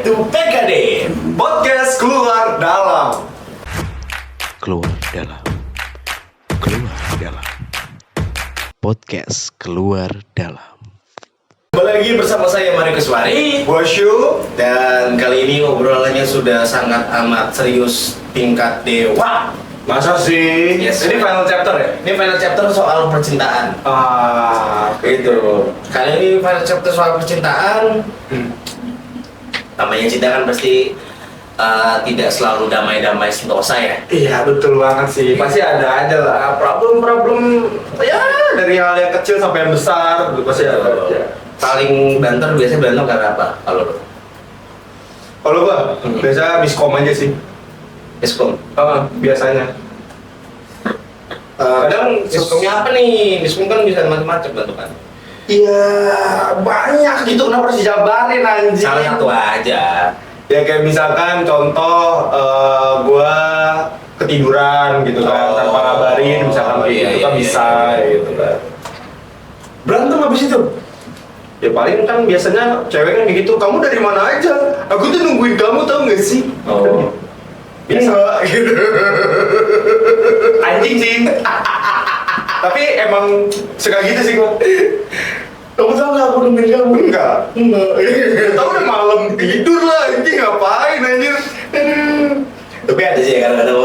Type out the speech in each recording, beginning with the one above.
to PKD Podcast keluar dalam. Keluar dalam. Keluar dalam. Podcast keluar dalam. Kembali lagi bersama saya Mario Keswari. Wasyu. Dan kali ini obrolannya sudah sangat amat serius tingkat dewa. Masa sih? Yes. Ini final chapter ya? Ini final chapter soal percintaan. Gitu. Kali ini final chapter soal percintaan. Namanya cinta kan pasti tidak selalu damai-damai sentosa ya. Iya betul banget sih. Pasti ada aja lah problem ya dari hal yang kecil sampai yang besar itu pasti ada aja. Paling banter biasanya berantem karena apa? Kalau gua biasa miskom aja sih. Miskom. Biasanya. Kadang miskomnya apa nih? Miskom kan bisa macam-macam bentukan. Iya banyak gitu, kenapa harus dijabarin anjing? Salah satu aja. Ya kayak misalkan contoh gua ketiduran gitu kan tanpa ngabarin misalkan gitu kan bisa gitu kan. Berantem habis itu. Ya paling kan biasanya cewek kan kayak gitu, kamu dari mana aja? Aku tuh nungguin kamu tau gak sih? Oh. Biasa gitu. Anjing sih. Tapi emang suka gitu sih gua. Kamu tau gak aku nungguin kamu? Enggak. Tau udah malam tidur lah anjing, ngapain anjir? Tapi ada sih kadang-kadang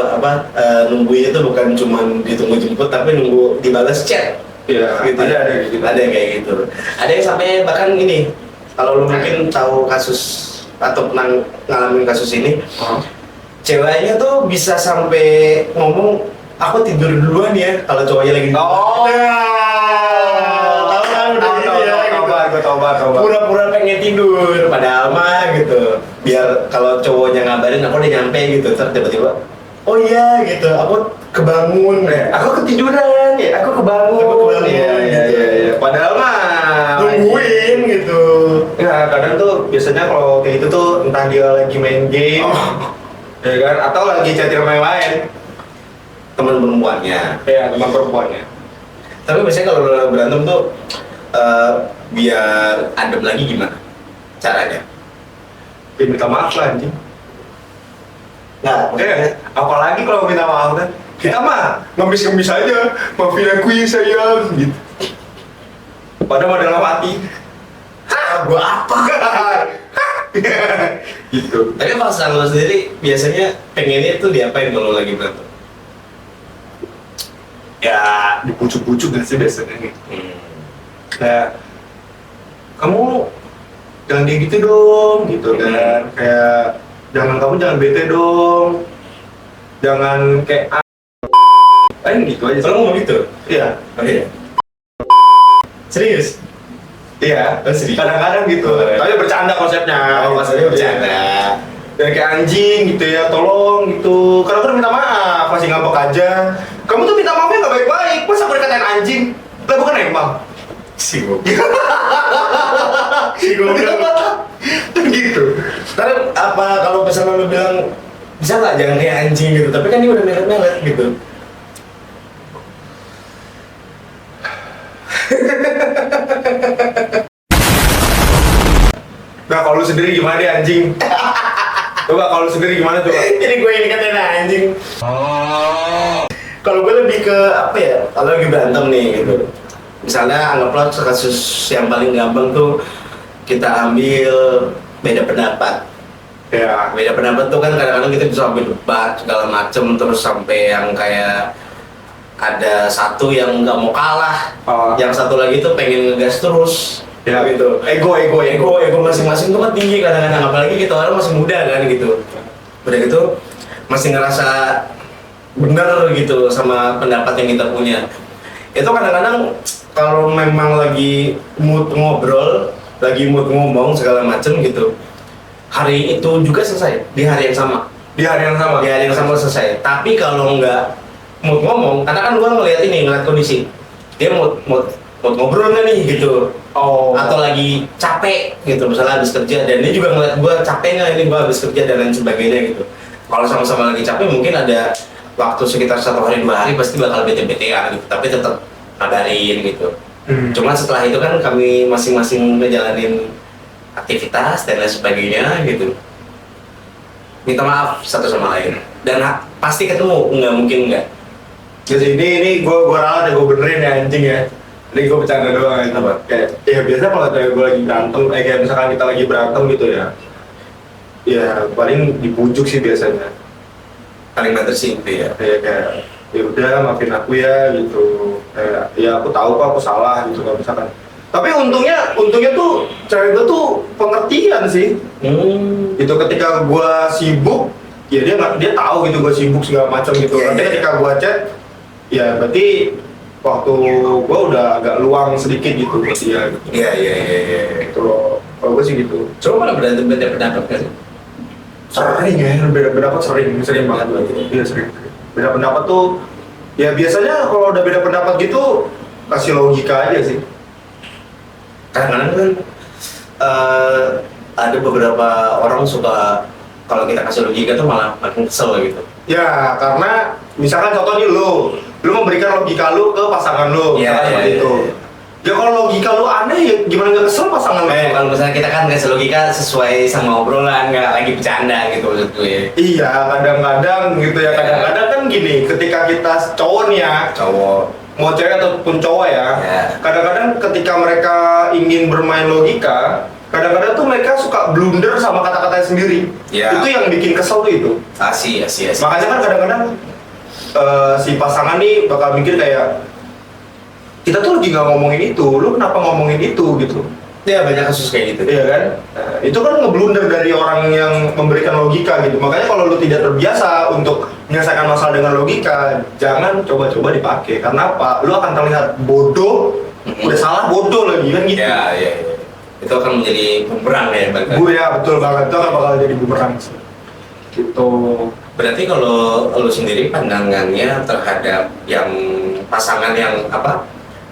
nunggunya tuh bukan cuma ditunggu jemput tapi nunggu dibalas chat. Iya, Gitu. ada gitu. Ada yang kayak gitu. Ada yang sampai bahkan ini, kalau lu mungkin tahu kasus atau pernah ngalamin kasus ini, ceweknya tuh bisa sampai ngomong aku tidur duluan ya kalau cowoknya lagi Oh. tahu kan udah gitu ya gitu. Tahu. Pura-pura pengen tidur padahal mah gitu, biar kalau cowoknya ngabarin aku udah nyampe gitu, terus tiba-tiba oh iya gitu, aku kebangun aku ketiduran ya, aku kebangun Iya. Padahal mah nungguin gitu. Ya kadang tuh biasanya kalau kayak gitu tuh entah dia lagi main game, ya kan, atau lagi chatting sama yang lain. Teman perempuannya. Ya teman perempuannya. Tapi biasanya kalau lo berantem tuh biar adem lagi gimana caranya? Ya minta maaf lah anjing. Nah, Apalagi kalau minta maaf kan. Kita mah ngemis-ngemis aja, maafin aku ya sayang gitu. Padahal mah dalam hati. gua apa? Gitu. Tapi pasangan lo sendiri biasanya pengennya tuh diapain kalau lagi berantem? Ya dipucuk-pucuk gak sih biasanya gitu. Kayak kamu jangan kayak gitu dong gitu kan, kayak jangan bete dong, jangan kayak gitu aja. Kalau ngomong gitu? Iya. Oh iya. Serius? Iya, Serius? kadang-kadang gitu. Oh, iya. Tapi bercanda konsepnya. Oh, maksudnya bercanda. Dan kayak anjing gitu ya, tolong gitu. Karena aku udah minta maaf, masih ngambek aja. Kamu tuh minta maafnya nggak baik-baik, masa aku dikatain anjing? Lah bukan emang. Si goblok. Gitu. Tapi apa kalau misalnya lo bilang bisa nggak jangan kayak anjing gitu, tapi kan dia udah melet-melet gitu. Nah kalau lu sendiri gimana deh anjing? Coba kalau lu sendiri gimana coba? Jadi gue yang dikatain anjing. Kalau gue lebih ke apa ya? Kalau lagi berantem nih gitu. Misalnya anggaplah kasus yang paling gampang tuh kita ambil beda pendapat. Ya. Beda pendapat tuh kan kadang-kadang kita bisa ambil debat segala macem, terus sampai yang kayak ada satu yang nggak mau kalah, yang satu lagi tuh pengen ngegas terus. Ya Gitu. Ego masing-masing tuh kan tinggi kadang-kadang, apalagi kita orang masih muda kan gitu. Udah gitu masih ngerasa bener gitu sama pendapat yang kita punya. Itu kadang-kadang kalau memang lagi mood ngobrol, lagi mood ngomong segala macem gitu, hari itu juga selesai di hari yang sama. Di hari yang sama Selesai. Tapi kalau nggak mood ngomong, karena kan gua ngeliat kondisi dia mood ngobrol nggak nih gitu. Atau lagi capek gitu, misalnya habis kerja, dan dia juga ngeliat gue capek nggak ini, gue habis kerja dan lain sebagainya gitu. Kalau sama-sama lagi capek mungkin ada waktu sekitar 1 hari 2 hari pasti bakal bete-betean gitu, tapi tetap kabarin gitu. Cuma setelah itu kan kami masing-masing ngejalanin aktivitas dan lain sebagainya gitu. minta maaf satu sama lain dan pasti ketemu, nggak mungkin nggak. Jadi ini gue ralat ya, gue benerin ya anjing ya. Ini gue bercanda doang ya. Apa? Kayak ya biasa kalau kayak gue lagi berantem, kayak misalkan kita lagi berantem gitu ya. Ya paling dibujuk sih biasanya. Paling better sih itu ya. Kayak ya udah maafin aku ya gitu. Kayak ya aku tahu kok aku salah gitu kalau misalkan. Tapi untungnya tuh cewek gue tuh pengertian sih. Itu ketika gue sibuk, ya dia tahu gitu gue sibuk segala macam gitu. Yeah, Nanti yeah. ketika gue chat, ya berarti waktu gue udah agak luang sedikit gitu buat dia. Gitu. Iya. Gitu loh. Kalau gue sih gitu. Coba malah berantem beda pendapat kan? Sering ya, beda pendapat sering banget. Iya sering. Beda pendapat tuh, ya biasanya kalau udah beda pendapat gitu kasih logika aja sih. Kadang-kadang kan ada beberapa orang suka kalau kita kasih logika tuh malah makin kesel gitu. Ya, karena misalkan contoh nih lu memberikan logika lu ke pasangan lu, Iya, misalkan seperti iya, itu. iya. Ya kalau logika lu aneh ya gimana nggak kesel pasangan lu? Kalau misalnya kita kan kasih logika sesuai sama obrolan, nggak lagi bercanda gitu maksud gue. Iya, kadang-kadang gitu ya. Kadang-kadang kan gini, ketika kita cowok nih ya, Cowok. mau cewek ataupun cowok ya, Ya. kadang-kadang ketika mereka ingin bermain logika, kadang-kadang tuh mereka suka blunder sama kata-katanya sendiri. Ya. Itu yang bikin kesel tuh itu. Asih. Makanya kan kadang-kadang si pasangan nih bakal mikir kayak kita tuh lagi nggak ngomongin itu, lu kenapa ngomongin itu gitu? Ya banyak kasus kayak gitu. Iya kan? Nah, itu kan ngeblunder dari orang yang memberikan logika gitu. Makanya kalau lu tidak terbiasa untuk menyelesaikan masalah dengan logika, jangan coba-coba dipakai. Karena apa? Lu akan terlihat bodoh, udah salah bodoh lagi kan gitu. Iya. Itu akan menjadi bumerang ya bahkan. Gue ya betul banget, itu akan bakal jadi bumerang sih. Gitu. Berarti kalau lu sendiri pandangannya terhadap yang pasangan yang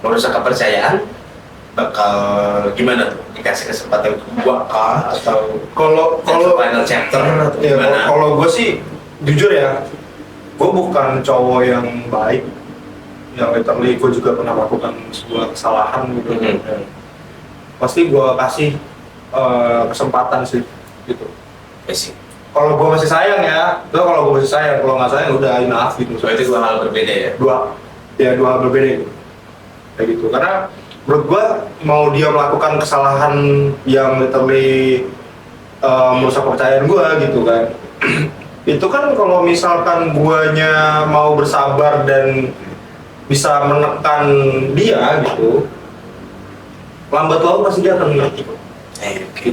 merusak kepercayaan bakal gimana tuh? Dikasih kesempatan kedua kah atau Kalau final chapter atau ya, gimana? kalau gue sih jujur ya, gue bukan cowok yang baik, yang literally gue juga pernah melakukan sebuah kesalahan gitu. Mhm. Pasti gue kasih kesempatan sih gitu. Ya sih. Kalau gue masih sayang ya, kalau gue masih sayang, kalau nggak sayang udah enough gitu. Berarti dua hal berbeda ya. Dua hal berbeda gitu. Kayak gitu. Karena menurut gue mau dia melakukan kesalahan yang literally merusak kepercayaan gue gitu kan. Itu kan kalau misalkan guanya mau bersabar dan bisa menekan dia gitu, lambat laun pasti dia akan ngerti kok. Oke.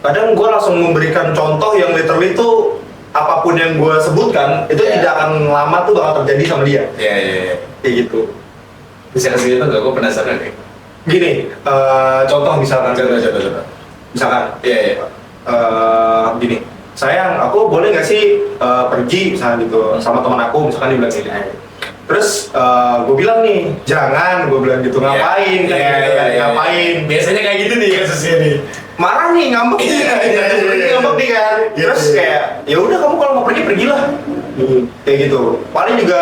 Kadang gue langsung memberikan contoh yang literally itu apapun yang gue sebutkan itu Yeah. tidak akan lama tuh bakal terjadi sama dia. Iya. Kayak gitu. Bisa kasih itu nggak? Gue penasaran nih. Gini, contoh misalkan. Coba. Misalkan, Iya. gini, sayang, aku boleh nggak sih pergi misalnya gitu sama teman aku, misalkan dia bilang gini. Terus gue bilang nih, jangan, gue bilang gitu, ngapain kan? Ngapain? Biasanya kayak gitu nih kasusnya nih. Marah nih, ngambek nih, ngambek nih kan. Terus kayak, ya udah kamu kalau mau pergi pergilah. Kayak gitu. Paling juga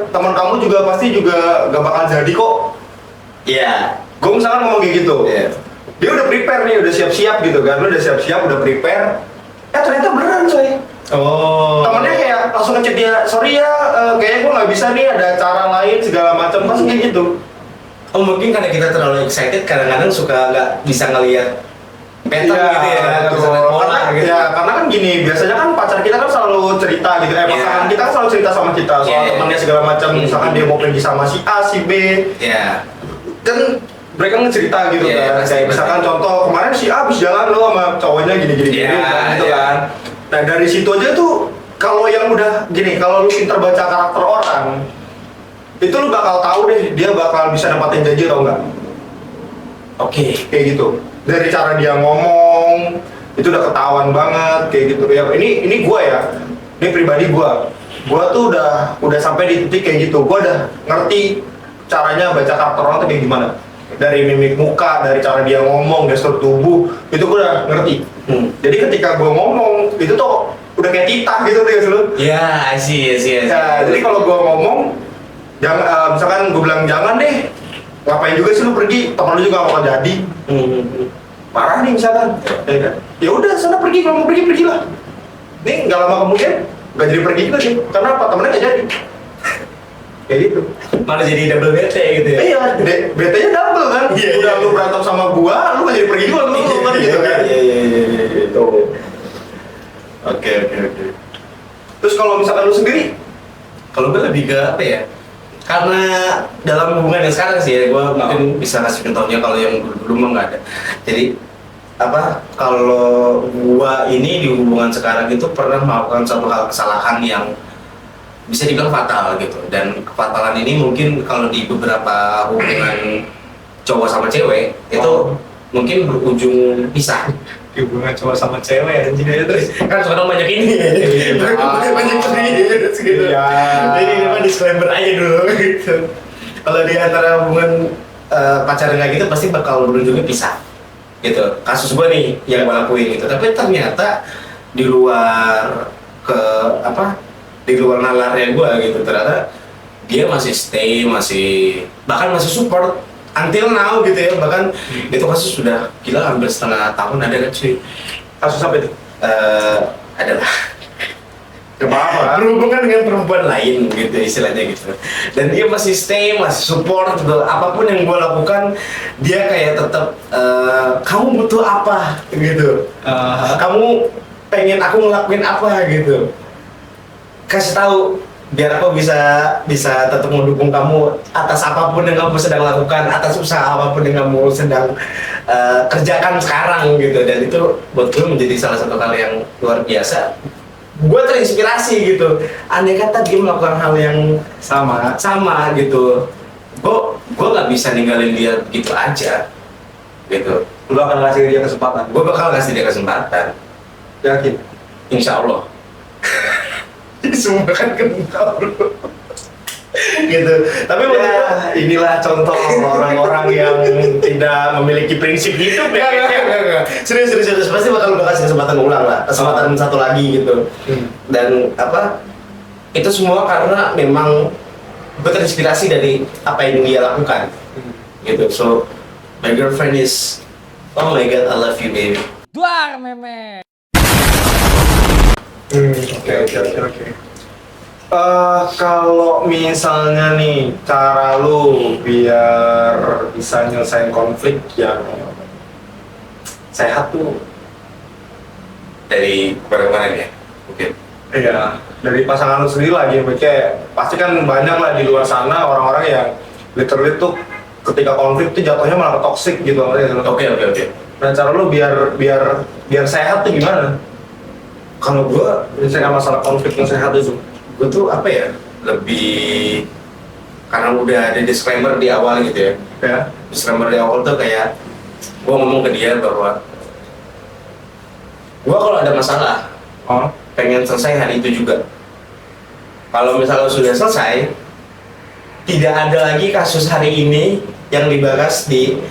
teman kamu juga pasti juga gak bakal jadi kok. Iya. Gue misalkan ngomong kayak gitu. Iya. Dia udah prepare nih, udah siap-siap gitu kan. Lu udah siap-siap, udah prepare. Ternyata beneran coy. Oh. Temennya kayak langsung ngechat dia, sorry ya, kayaknya gue nggak bisa nih, ada cara lain segala macam, pasti kayak gitu. Oh mungkin karena kita terlalu excited, kadang-kadang suka nggak bisa ngelihat pattern gitu ya, nggak bisa lihat pola gitu. Ya, karena kan gini, biasanya kan pacar kita kan selalu cerita gitu, pasangan kita kan selalu cerita sama kita soal Yeah. temannya segala macam, misalkan dia mau pergi sama si A, si B, Iya. kan mereka ngecerita gitu Yeah, kan. pasti, Kayak misalkan pasti. contoh kemarin si A habis jalan lo sama cowoknya gini-gini Yeah, gitu yeah. kan. Nah dari situ aja tuh kalau yang udah gini, kalau lu pinter baca karakter orang, itu lu bakal tahu deh dia bakal bisa dapatin janji atau enggak. Oke. Kayak gitu. Dari cara dia ngomong itu udah ketahuan banget kayak gitu. Ya ini gua ya. Ini pribadi gua. Gua tuh udah sampai di titik kayak gitu. Gua udah ngerti caranya baca karakter orang tuh kayak gimana. Dari mimik muka, dari cara dia ngomong, gestur tubuh, itu gua udah ngerti. Jadi ketika gua ngomong, itu tuh udah kayak titah gitu deh lu. Ya, I see. Ya, jadi kalau gua ngomong, jangan, misalkan gua bilang jangan deh, ngapain juga sih lu pergi, temen lu juga gak bakal jadi. marah nih misalkan, ya kan? Ya udah sana pergi, kalau mau pergi pergilah. Nih nggak lama kemudian nggak jadi pergi juga sih, karena apa, temennya nggak jadi. Kayak gitu. Malah jadi double bete gitu ya. Iya, BT-nya double kan. Iya, Udah iya. lu berantem sama gua, lu nggak jadi pergi juga, lu kan gitu kan. Iya, Gitu. Oke. Terus kalau misalkan lu sendiri, kalau gue lebih ke apa ya? Karena dalam hubungan yang sekarang sih ya, gue mungkin bisa kasih contohnya. Kalau yang dulu mah nggak ada. Jadi apa? Kalau gua ini di hubungan sekarang itu pernah melakukan suatu hal kesalahan yang bisa dibilang fatal gitu. Dan kefatalan ini mungkin kalau di beberapa hubungan cowok sama cewek itu mungkin berujung pisah. hubungan cowok sama cewek anjing aja terus. Kan sekarang banyak ini, banyak serius gitu. Iya. Jadi ini mah disclaimer aja dulu gitu. Kalau di antara hubungan pacaran kayak gitu pasti bakal berujungnya pisah gitu. Kasus gue nih yang gue lakuin gitu. Tapi ternyata di luar di luar nalarnya gue gitu, ternyata dia masih stay, bahkan masih support until now gitu ya. Bahkan itu kasus sudah gila hampir setengah tahun ada kan cuy. Kasus apa itu? Adalah Kenapa? berhubungan dengan perempuan lain gitu istilahnya gitu. Dan dia masih stay, masih support gitu. Apapun yang gue lakukan dia kayak tetap kamu butuh apa gitu. Kamu pengen aku ngelakuin apa gitu. Kasih tahu biar aku bisa tetap mendukung kamu atas apapun yang kamu sedang lakukan, atas usaha apapun yang kamu sedang kerjakan sekarang gitu. Dan itu buat gue menjadi salah satu hal yang luar biasa. Gue terinspirasi gitu. Andai kata dia melakukan hal yang sama gitu, gue nggak bisa ninggalin dia gitu aja gitu. Lu akan kasih dia kesempatan. Gue bakal kasih dia kesempatan. Yakin? Insya Allah. Semua kan kental bro. Gitu. Tapi Ya, inilah contoh orang-orang yang tidak memiliki prinsip hidup ya. Enggak. Serius. Pasti bakal gue kasih kesempatan ulang lah. Kesempatan satu lagi gitu. Dan itu semua karena memang gue terinspirasi dari apa yang dia lakukan. Gitu. So, my girlfriend is, oh my god, I love you baby. Duar meme. Oke. Kalau misalnya nih cara lu biar bisa nyelesain konflik yang sehat tuh, Dari kemarin-kemarin ya mungkin. iya, dari pasangan lu sendiri lagi, kayak pasti kan banyak lah di luar sana orang-orang yang literally tuh ketika konflik tuh jatuhnya malah ke toxic gitu. Oke. Nah cara lu biar sehat tuh gimana? Kalau gue Misalnya masalah konflik yang sehat itu. gue tuh lebih karena udah ada disclaimer di awal gitu ya. Ya. Disclaimer di awal tuh kayak gue ngomong ke dia bahwa gue kalau ada masalah pengen selesai hari itu juga. Kalau misalnya sudah selesai, tidak ada lagi kasus hari ini yang dibahas di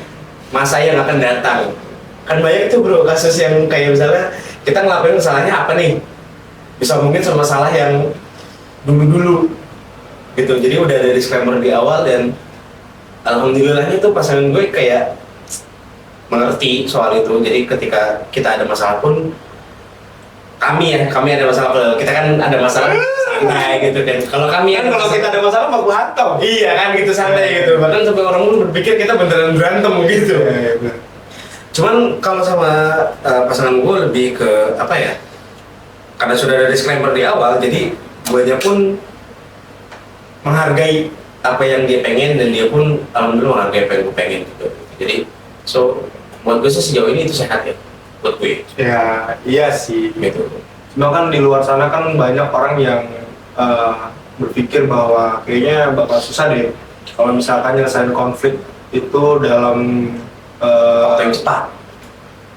masa yang akan datang. Kan banyak tuh bro kasus yang kayak misalnya kita ngelakuin masalahnya apa nih, bisa mungkin sama masalah yang dulu gitu. Jadi udah ada disclaimer di awal dan alhamdulillahnya tuh pasangan gue kayak mengerti soal itu. Jadi ketika kita ada masalah pun kami ada masalah, kalau kita kan ada masalah santai gitu kan. Kalau kami Kan kalau kita ada masalah mau hantam. iya kan gitu santai gitu. Bahkan sampai orang pun berpikir kita beneran berantem gitu. Cuman kalau sama pasangan gue lebih ke karena sudah ada disclaimer di awal, jadi guanya pun menghargai apa yang dia pengen dan dia pun alhamdulillah menghargai apa yang gue pengen gitu. Jadi so buat gue sih sejauh ini itu sehat ya buat gue Ya, iya sih. gitu. Cuma kan di luar sana kan banyak orang yang berpikir bahwa kayaknya bakal susah deh kalau misalkan nyelesain konflik itu dalam Waktu yang cepat.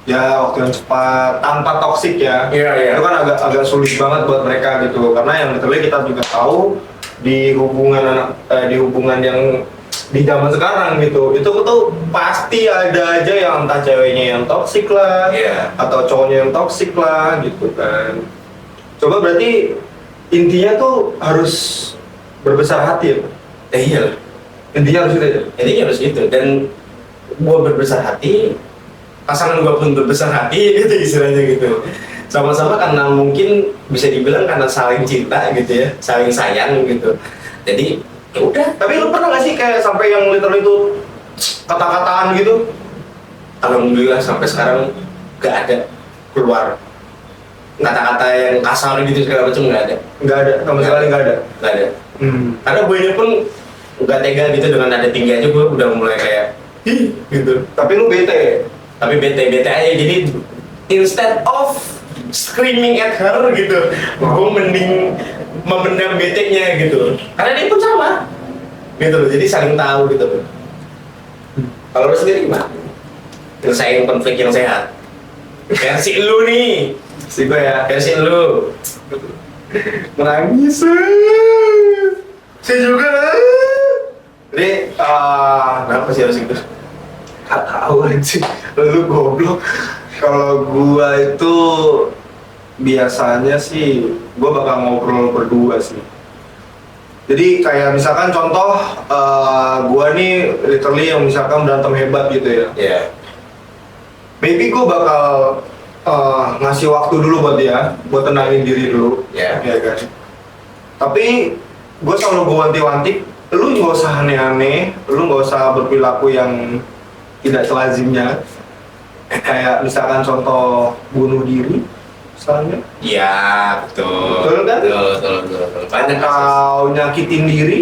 Ya waktu yang cepat tanpa toksik ya. Iya. Itu kan agak sulit banget buat mereka gitu, karena yang literally kita juga tahu di hubungan yang di zaman sekarang gitu, itu tuh pasti ada aja yang entah ceweknya yang toksik lah, atau cowoknya yang toksik lah gitu kan. Coba berarti intinya tuh harus berbesar hati ya. Iya. Intinya harus itu ya. Intinya harus gitu. Dan gue berbesar hati pasangan gue pun berbesar hati gitu istilahnya gitu. Sama-sama karena mungkin bisa dibilang karena saling cinta gitu ya, saling sayang gitu. Jadi ya udah. Tapi lu pernah gak sih kayak sampai yang literally itu kata-kataan gitu? Alhamdulillah sampai sekarang gak ada keluar kata-kata yang kasar gitu segala macam, nggak ada. Nggak ada, sama sekali nggak ada. Nggak ada. Karena gue pun nggak tega gitu dengan nada tinggi aja, gue udah mulai kayak ih gitu. Tapi lu bete. Tapi bete aja, jadi instead of screaming at her gitu, gue mending memendam betenya gitu. Karena dia pun sama gitu loh, jadi saling tahu gitu loh. Kalau lu sendiri gimana? Nyelesain konflik yang sehat. Versi lu nih. Si gue ya. Versi lu. Menangis. Saya juga. Jadi, Kenapa sih harus gitu? gak tau sih. Lu goblok. Kalau gua itu biasanya sih gua bakal ngobrol berdua sih. Jadi kayak misalkan contoh gua nih literally yang misalkan berantem hebat gitu ya. Iya. Maybe gua bakal ngasih waktu dulu buat dia, buat tenangin diri dulu. Iya. Ya kan. Tapi gua selalu gua wanti-wanti, lu nggak usah aneh-aneh, lu nggak usah berperilaku yang tidak selazimnya. Kayak misalkan contoh bunuh diri, misalnya. Iya, betul. Betul kan? Betul. Banyak kasus. Atau nyakitin diri,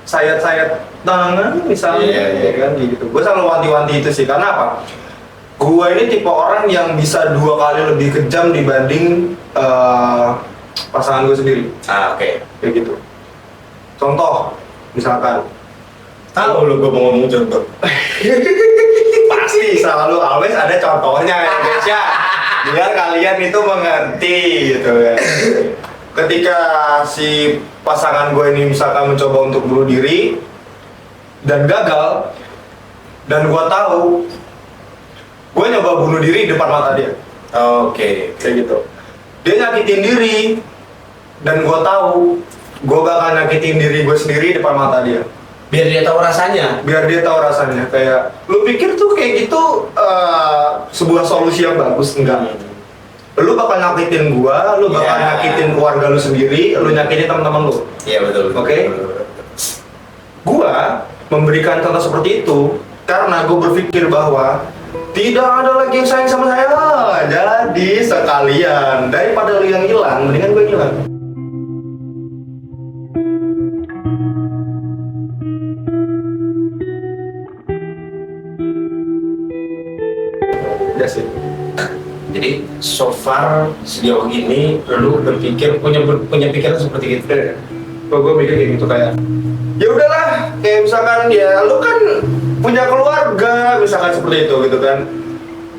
sayat-sayat tangan misalnya, Iya. ya kan gitu. Gue selalu wanti-wanti itu sih, karena apa? Gue ini tipe orang yang bisa 2 kali lebih kejam dibanding pasangan gue sendiri, Oke. kayak gitu. Contoh, misalkan, Tahu lu gue mau ngomong contoh. pasti selalu always ada contohnya ya guys ya, biar kalian itu mengerti gitu kan. Ketika si pasangan gue ini misalkan mencoba untuk bunuh diri dan gagal, dan gue tahu gue nyoba bunuh diri depan mata dia, Oke. kayak gitu. Dia nyakitin diri dan gue tahu gue bakal nyakitin diri gue sendiri depan mata dia, Biar dia tahu rasanya. biar dia tahu rasanya. Kayak lu pikir tuh kayak gitu sebuah solusi yang bagus? Enggak. Lu bakal nyakitin gua, lu bakal Yeah. nyakitin keluarga lu sendiri, lu nyakitin teman-teman lu. Iya betul. Oke. Gua memberikan contoh seperti itu karena gua berpikir bahwa tidak ada lagi yang sayang sama saya. Jadi sekalian daripada lu yang hilang, mendingan gua hilang. Ya sih. Jadi so far sejauh ini lu berpikir punya pikiran seperti itu. Kalau gue mikir kayak gitu, kayak ya udahlah, kayak misalkan ya lu kan punya keluarga misalkan seperti itu gitu kan.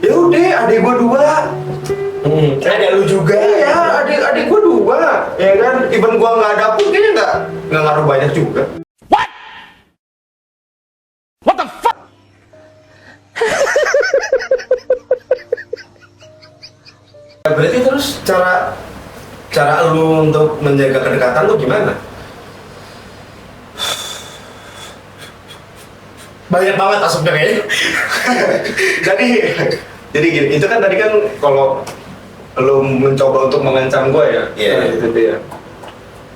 Ya udah, adik gue 2. Ada lu juga. Iya, adik gue 2, ya kan. Even gue nggak ada pun kayaknya nggak ngaruh banyak juga. Berarti terus cara lu untuk menjaga kedekatan lu gimana? Banyak banget asapnya kayaknya. jadi gini, itu kan tadi kan kalau lu mencoba untuk mengancam gue ya, Iya. gitu ya.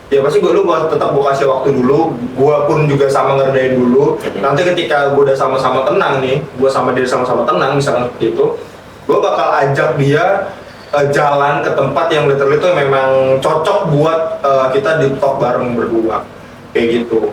Ya pasti lu tetap gue kasih waktu dulu, gue pun juga sama ngerdain dulu. Nanti ketika gue udah sama-sama tenang nih, gue sama dia sama-sama tenang misalkan seperti itu, gue bakal ajak dia jalan ke tempat yang literally itu memang cocok buat kita di talk bareng berdua, kayak gitu.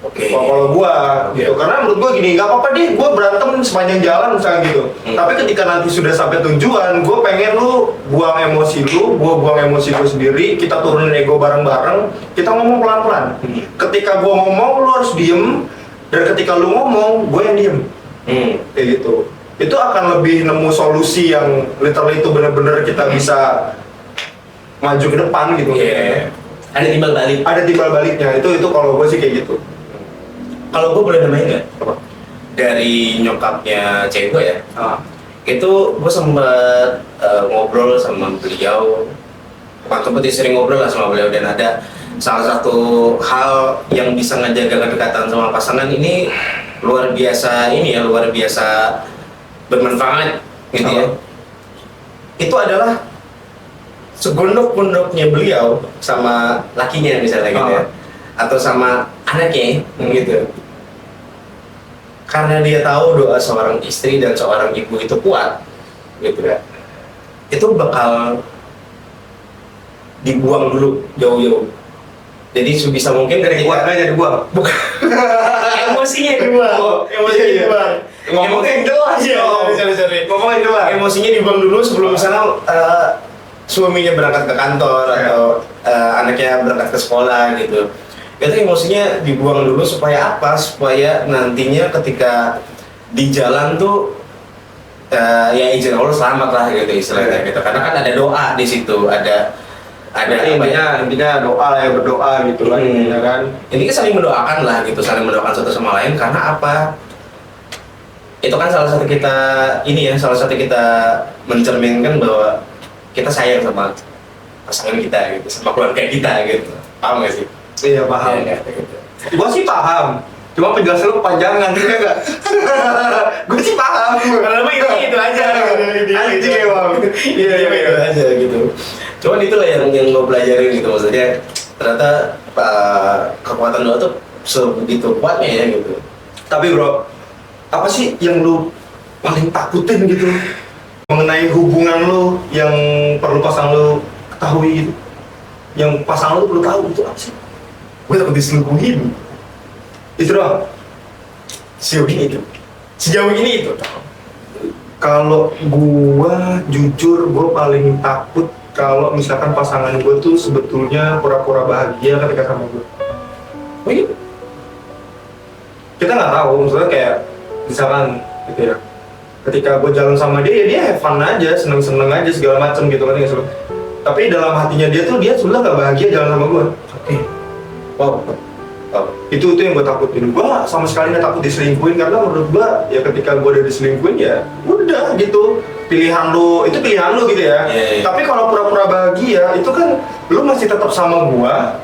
Oke. Kalau gua gitu, karena menurut gua gini, nggak apa-apa deh gua berantem sepanjang jalan misalnya gitu. Tapi ketika nanti sudah sampai tujuan, gua pengen lu buang emosi lu, gua buang emosi gua sendiri, kita turunin ego bareng-bareng, kita ngomong pelan-pelan. Ketika gua ngomong, lu harus diem, dan ketika lu ngomong, gua yang diem. Kayak gitu. Itu akan lebih nemu solusi yang literally itu bener-bener kita bisa maju ke depan gitu. Iya. Ada timbal balik. Ada timbal baliknya, itu kalau gua sih kayak gitu. Kalau gue boleh namain nggak? Apa? Dari nyokapnya cewek gue ya. Ah. Itu gue sempet ngobrol sama beliau. Bukan sempet sering ngobrol lah sama beliau, dan ada salah satu hal yang bisa ngejaga kedekatan sama pasangan ini luar biasa bermanfaat gitu ya. Itu adalah segondok-gondoknya beliau sama lakinya misalnya gitu ya, atau sama anaknya gitu. Karena dia tahu doa seorang istri dan seorang ibu itu kuat, gitu ya. Itu bakal dibuang dulu jauh-jauh. Jadi sebisa mungkin Dari kuat aja dibuang. bukan emosinya dibuang, emosinya Iya. dibuang. Ngomongnya yang jelas Iya, dong. sorry. Ngomongnya jelas. Emosinya dibuang dulu sebelum misalnya suaminya berangkat ke kantor atau anaknya berangkat ke sekolah gitu. Itu emosinya dibuang dulu supaya apa? Supaya nantinya ketika di jalan tuh ya izin Allah selamat lah gitu istilahnya gitu. Karena kan ada doa di situ, ada intinya doa lah, ya berdoa gitu lah intinya kan. Ini kan saling mendoakan lah gitu, saling mendoakan satu sama lain. Karena apa? Itu kan salah satu kita mencerminkan bahwa kita sayang sama pasangan kita gitu, sama keluarga kita gitu. Paham gak sih? Iya paham. Ya, gitu. Gua sih paham. Cuma penjelasan lu panjangan, iya enggak? Gua sih paham. Karena itu aja. Anjing emang. Iya itu aja gitu. Cuman itulah yang gue pelajarin gitu, maksudnya ternyata kekuatan doa tuh sebegitu kuatnya ya gitu. Tapi bro, apa sih yang lu paling takutin gitu mengenai hubungan lu yang perlu pasangan lu ketahui gitu? Yang pasangan lu perlu tahu itu apa sih? Gue takut diselingkuhin. Itu doang. Sejauh ini itu. Kalau gua jujur, gua paling takut kalau misalkan pasangan gua tuh sebetulnya pura-pura bahagia ketika sama gua. Oh iya? Kita nggak tahu, maksudnya kayak misalkan gitu ya, ketika gue jalan sama dia ya dia have fun aja, seneng-seneng aja segala macem gitu kan ya. Tapi dalam hatinya dia tuh dia sebenarnya nggak bahagia jalan sama gue. Oke. Wow. Itu yang gue takutin. Gue sama sekali nggak takut diselingkuhin, karena menurut gue ya ketika gue udah diselingkuhin ya udah gitu, pilihan lu itu pilihan lu gitu ya. Iya. Tapi kalau pura-pura bahagia itu kan lu masih tetap sama gua,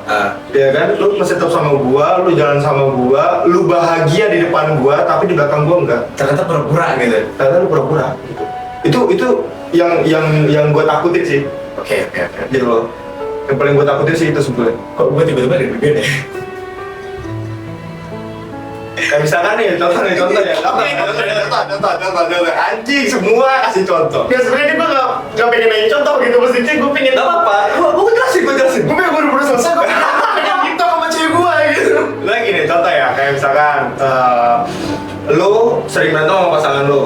ya kan? Lu masih tetap sama gua, lu jalan sama gua, lu bahagia di depan gua, tapi di belakang gua enggak. Ternyata pura-pura gitu. Ternyata lu pura-pura gitu. Itu yang gua takutin sih. Oke. Gitu loh. Yang paling gua takutin sih itu sebetulnya. Kok gue tiba-tiba deg-degan ya? Kayak misalkan nih, contoh ya. Contoh. Anjing, semua kasih contoh. Ya sebenarnya gue nggak pengen nanya contoh gitu, maksudnya gue pengen Gak apa-apa, gue jelasin. gue pengen buru-buru selesai, gue pengen gitu sama cewek gue gitu. Lagi nih contoh ya, kayak misalkan lu sering berantem sama pasangan lu,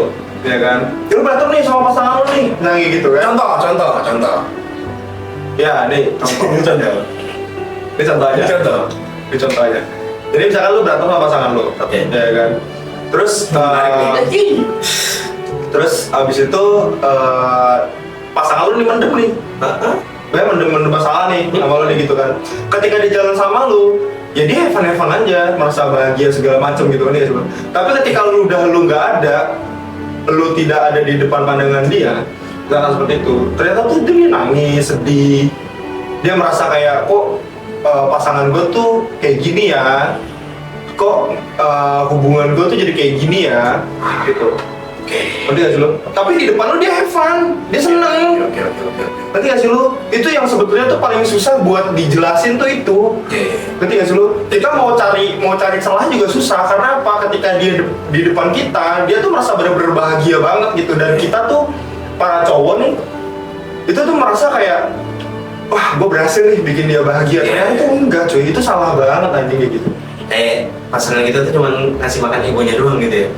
ya kan? Lu berantem nih sama pasangan lu nih, nah gitu kan? Contoh. Ya, nih contoh. Ini contoh aja. Ini contoh aja. Jadi misalkan lu berantem sama pasangan lu, Oke. ya kan? Terus terus abis itu pasangan lu nih mendem nih. Gue mendem masalah nih sama lu nih gitu kan. Ketika dia jalan sama lu, ya dia have fun aja, merasa bahagia segala macem gitu kan ya. Tapi ketika lu nggak ada, lu tidak ada di depan pandangan dia, misalkan seperti itu, ternyata tuh dia nangis, sedih. Dia merasa kayak kok pasangan gue tuh kayak gini ya, kok hubungan gue tuh jadi kayak gini ya, gitu. Ngerti gak sih lu? Tapi di depan lu dia have fun, dia seneng. Oke. Ngerti gak sih lu? Itu yang sebetulnya tuh paling susah buat dijelasin tuh itu. Ngerti gak sih lu? Kita mau cari celah juga susah, karena apa? Ketika dia di depan kita, dia tuh merasa bener-bener bahagia banget gitu. Dan kita tuh para cowok nih, itu tuh merasa kayak, wah gue berhasil nih bikin dia bahagia. Ternyata tuh enggak cuy, itu salah banget anjing kayak gitu. Pasangan kita tuh cuma ngasih makan egonya doang gitu ya.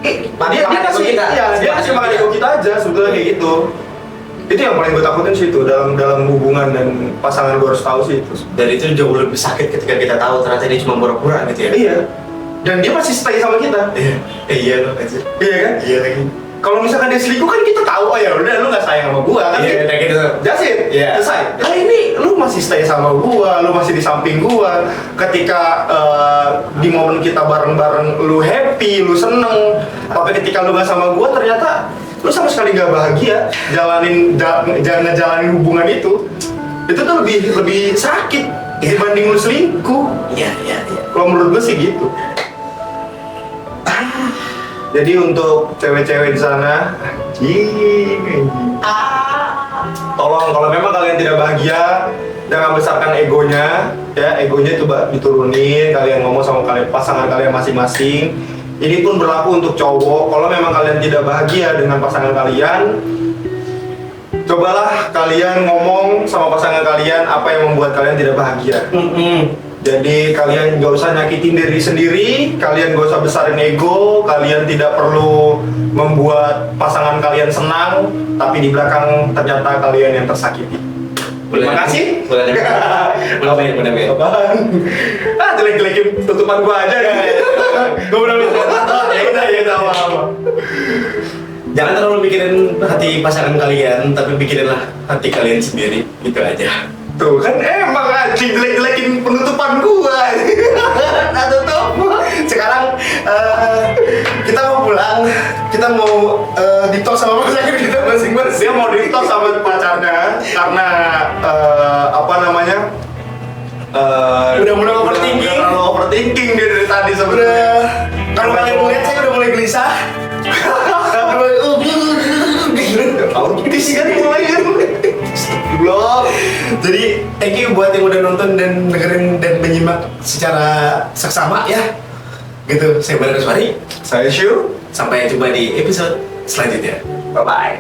Dia kasih makan ego kita aja sebetulnya kayak gitu. Itu yang paling gue takutin sih itu dalam hubungan, dan pasangan gue harus tahu sih itu. Dan itu jauh lebih sakit ketika kita tahu ternyata dia cuma pura-pura gitu ya. Iya. Dan dia masih stay sama kita. Iya loh aja. Iya kan? Iya lagi. Kalau misalkan dia selingkuh kan kita tahu, oh ya udah lu nggak sayang sama gua kan? Iya, kayak gitu. That's it. Iya. Selesai. Nah ini lu masih stay sama gua, lu masih di samping gua. Ketika di momen kita bareng-bareng lu happy, lu seneng. Tapi ketika lu nggak sama gua ternyata lu sama sekali nggak bahagia ngejalanin hubungan itu. Itu tuh lebih sakit dibanding lu selingkuh. Iya. Kalau menurut gua sih gitu. Jadi untuk cewek-cewek di sana, Anjing. Tolong kalau memang kalian tidak bahagia, jangan besarkan egonya, ya egonya coba diturunin. Kalian ngomong sama pasangan kalian masing-masing. Ini pun berlaku untuk cowok. Kalau memang kalian tidak bahagia dengan pasangan kalian, cobalah kalian ngomong sama pasangan kalian apa yang membuat kalian tidak bahagia. Jadi kalian gak usah nyakitin diri sendiri, kalian gak usah besarin ego, kalian tidak perlu membuat pasangan kalian senang, tapi di belakang ternyata kalian yang tersakiti. Terima kasih. Boleh. Apaan? Jelek-jelekin tutupan gua aja kan. Gua udah ya udah apa. Jangan terlalu mikirin hati pasangan kalian, tapi pikirinlah hati kalian sendiri, gitu aja. Tuh kan emang anjing jelek-jelekin penutupan gua. Nah tutup. Sekarang kita mau pulang. Kita mau di-talk sama pasangan kita masing-masing. Dia mau di-talk sama pacarnya karena apa namanya? Udah mulai overthinking. Udah mulai overthinking dia dari tadi sebenarnya. Kalau kalian melihat saya udah mulai gelisah. Autis kan mulai kan. Belum. Jadi thank you buat yang udah nonton dan dengerin dan menyimak secara seksama ya. Gitu, saya Barak Suari. Saya Shu. Sampai jumpa di episode selanjutnya. Bye bye.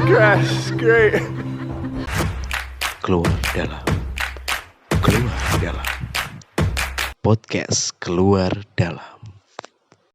Crash, great. Keluar dalam podcast keluar dalam.